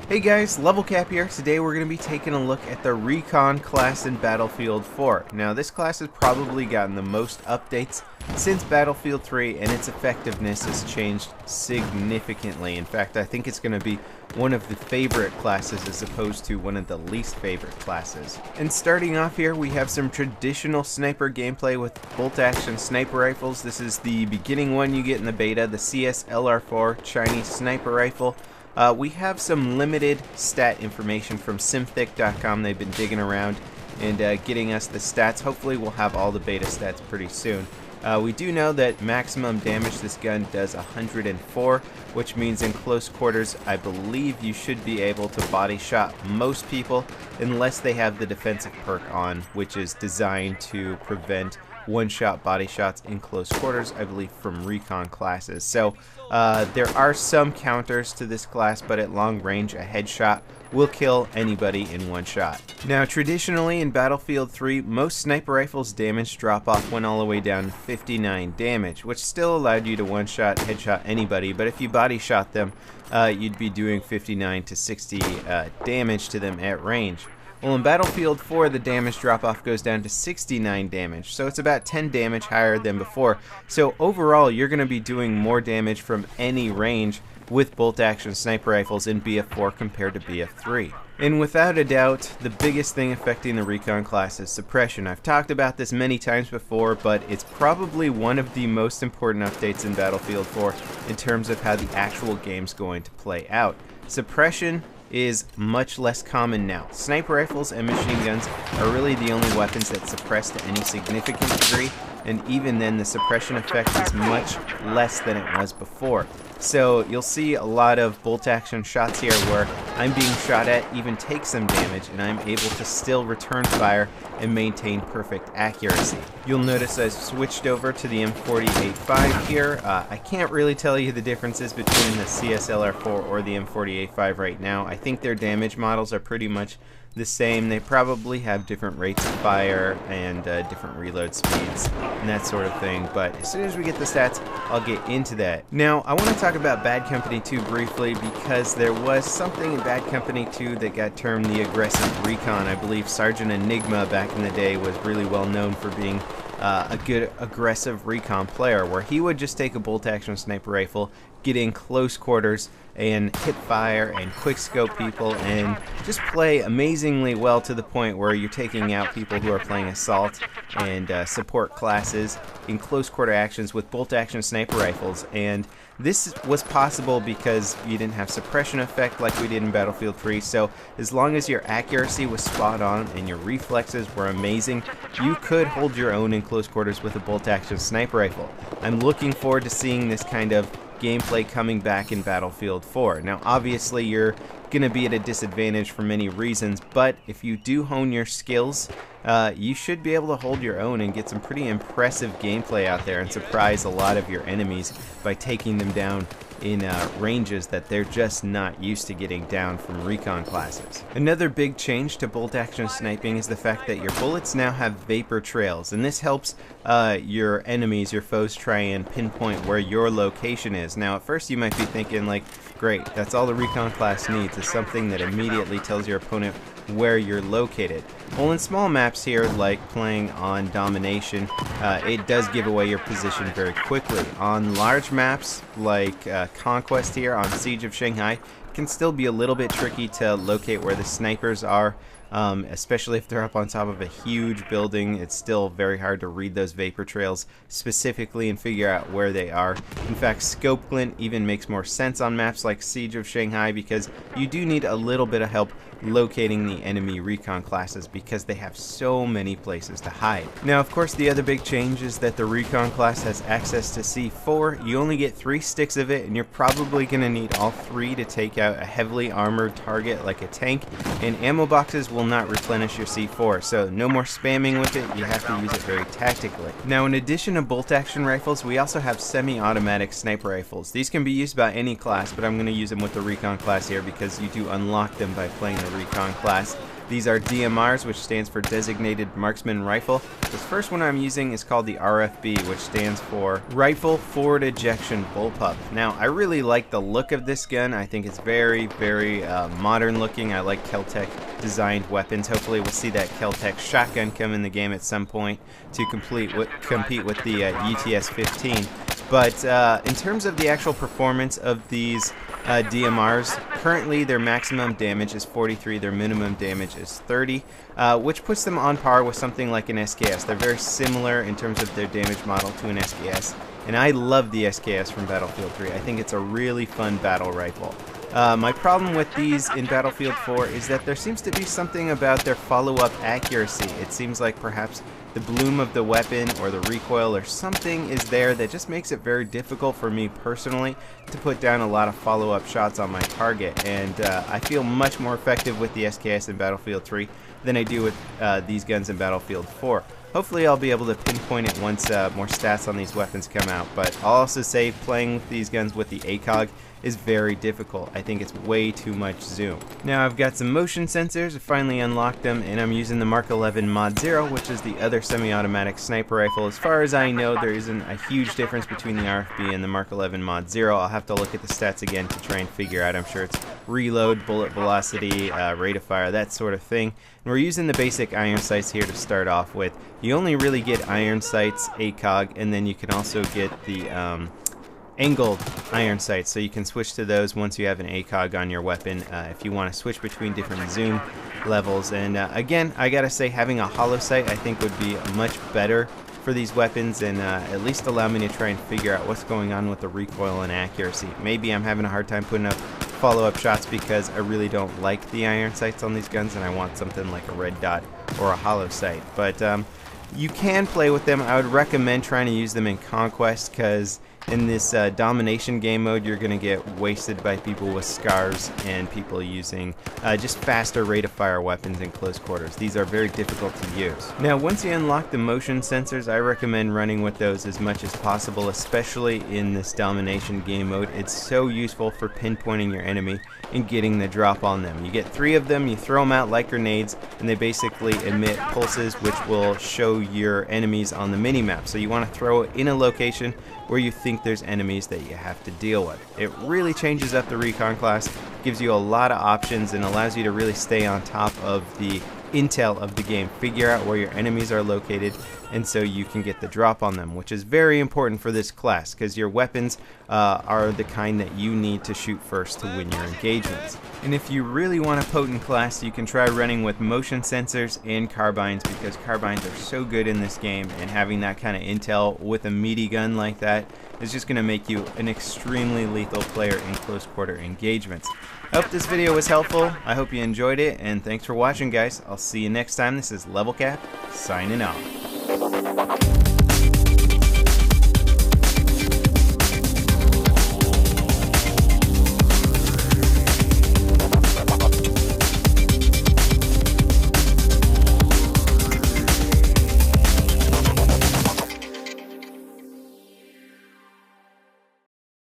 Hey guys, Level Cap here. Today we're going to be taking a look at the Recon class in Battlefield 4. Now this class has probably gotten the most updates since Battlefield 3 and its effectiveness has changed significantly. In fact, I think it's going to be one of the favorite classes as opposed to one of the least favorite classes. And starting off here we have some traditional sniper gameplay with bolt action sniper rifles. This is the beginning one you get in the beta, the CS LR4 Chinese sniper rifle. We have some limited stat information from Simthic.com. They've been digging around and getting us the stats. Hopefully we'll have all the beta stats pretty soon. We do know that maximum damage this gun does 104, which means in close quarters I believe you should be able to body shot most people unless they have the defensive perk on, which is designed to prevent one-shot body shots in close quarters, I believe, from Recon classes. So there are some counters to this class, but at long range a headshot will kill anybody in one shot. Now traditionally in Battlefield 3, most sniper rifles damage drop off went all the way down to 59 damage, which still allowed you to one-shot headshot anybody, but if you body shot them, you'd be doing 59 to 60 damage to them at range. Well, in Battlefield 4, the damage drop-off goes down to 69 damage, so it's about 10 damage higher than before. So overall, you're going to be doing more damage from any range with bolt-action sniper rifles in BF4 compared to BF3. And without a doubt, the biggest thing affecting the Recon class is suppression. I've talked about this many times before, but it's probably one of the most important updates in Battlefield 4 in terms of how the actual game's going to play out. Suppression is much less common now. Sniper rifles and machine guns are really the only weapons that suppress to any significant degree, and even then the suppression effect is much less than it was before. So you'll see a lot of bolt action shots here where I'm being shot at, even take some damage, and I'm able to still return fire and maintain perfect accuracy. You'll notice I've switched over to the M40A5 here. I can't really tell you the differences between the CSLR4 or the M40A5 right now. I think their damage models are pretty much the same. They probably have different rates of fire and different reload speeds and that sort of thing, but as soon as we get the stats I'll get into that. Now I want to talk about Bad Company 2 briefly because there was something in Bad Company 2 that got termed the aggressive recon. I believe Sergeant Enigma back in the day was really well known for being a good aggressive recon player, where he would just take a bolt action sniper rifle, get in close quarters and hit fire and quick scope people and just play amazingly well to the point where you're taking out people who are playing assault and support classes in close quarter actions with bolt action sniper rifles. And this was possible because you didn't have suppression effect like we did in Battlefield 3, so as long as your accuracy was spot on and your reflexes were amazing, you could hold your own in close quarters with a bolt action sniper rifle. I'm looking forward to seeing this kind of gameplay coming back in Battlefield 4. Now obviously you're going to be at a disadvantage for many reasons, but if you do hone your skills, you should be able to hold your own and get some pretty impressive gameplay out there and surprise a lot of your enemies by taking them down in ranges that they're just not used to getting down from recon classes. Another big change to bolt action sniping is the fact that your bullets now have vapor trails, and this helps your enemies, your foes, try and pinpoint where your location is. Now at first you might be thinking like, great, that's all the recon class needs, is something that immediately tells your opponent where you're located. Well, in small maps here, like playing on domination, it does give away your position very quickly. On large maps like Conquest here on Siege of Shanghai, it can still be a little bit tricky to locate where the snipers are. Especially if they're up on top of a huge building, it's still very hard to read those vapor trails specifically and figure out where they are. In fact, scope glint even makes more sense on maps like Siege of Shanghai because you do need a little bit of help locating the enemy recon classes because they have so many places to hide. Now of course the other big change is that the recon class has access to C4. You only get 3 sticks of it, and you're probably going to need all 3 to take out a heavily armored target like a tank, and ammo boxes will not replenish your C4, so no more spamming with it. You have to use it very tactically. Now in addition to bolt action rifles, we also have semi-automatic sniper rifles. These can be used by any class, but I'm going to use them with the recon class here because you do unlock them by playing the recon class. These are DMRs, which stands for Designated Marksman Rifle. This first one I'm using is called the RFB, which stands for Rifle Forward Ejection Bullpup. Now, I really like the look of this gun. I think it's very, very modern looking. I like Kel-Tec designed weapons. Hopefully we'll see that Kel-Tec shotgun come in the game at some point to compete with the UTS-15. But in terms of the actual performance of these DMRs, currently their maximum damage is 43, their minimum damage is 30, which puts them on par with something like an SKS. They're very similar in terms of their damage model to an SKS, and I love the SKS from Battlefield 3. I think it's a really fun battle rifle. My problem with these in Battlefield 4 is that there seems to be something about their follow-up accuracy. It seems like perhaps the bloom of the weapon or the recoil or something is there that just makes it very difficult for me personally to put down a lot of follow-up shots on my target, and I feel much more effective with the SKS in Battlefield 3 than I do with these guns in Battlefield 4. Hopefully I'll be able to pinpoint it once more stats on these weapons come out, but I'll also say playing with these guns with the ACOG is very difficult. I think it's way too much zoom. Now I've got some motion sensors, I finally unlocked them, and I'm using the Mark 11 Mod 0, which is the other semi-automatic sniper rifle. As far as I know, there isn't a huge difference between the RFB and the Mark 11 Mod 0. I'll have to look at the stats again to try and figure out. I'm sure it's reload, bullet velocity, rate of fire, that sort of thing. And we're using the basic iron sights here to start off with. You only really get iron sights, ACOG, and then you can also get the angled iron sights, so you can switch to those once you have an ACOG on your weapon if you want to switch between different zoom levels. And again, I gotta say, having a hollow sight I think would be much better for these weapons, and at least allow me to try and figure out what's going on with the recoil and accuracy. Maybe I'm having a hard time putting up follow-up shots because I really don't like the iron sights on these guns and I want something like a red dot or a hollow sight. But you can play with them. I would recommend trying to use them in Conquest, because in this domination game mode you're going to get wasted by people with scars and people using just faster rate of fire weapons in close quarters. These are very difficult to use. Now once you unlock the motion sensors, I recommend running with those as much as possible, especially in this domination game mode. It's so useful for pinpointing your enemy and getting the drop on them. You get 3 of them, you throw them out like grenades, and they basically emit pulses which will show your enemies on the minimap. So you want to throw it in a location where you think there's enemies that you have to deal with. It really changes up the Recon class, gives you a lot of options, and allows you to really stay on top of the intel of the game, figure out where your enemies are located, and so you can get the drop on them, which is very important for this class because your weapons are the kind that you need to shoot first to win your engagements. And if you really want a potent class, you can try running with motion sensors and carbines, because carbines are so good in this game, and having that kind of intel with a meaty gun like that is just going to make you an extremely lethal player in close quarter engagements. I hope this video was helpful. I hope you enjoyed it, and thanks for watching, guys. I'll see you next time. This is Level Cap, signing off.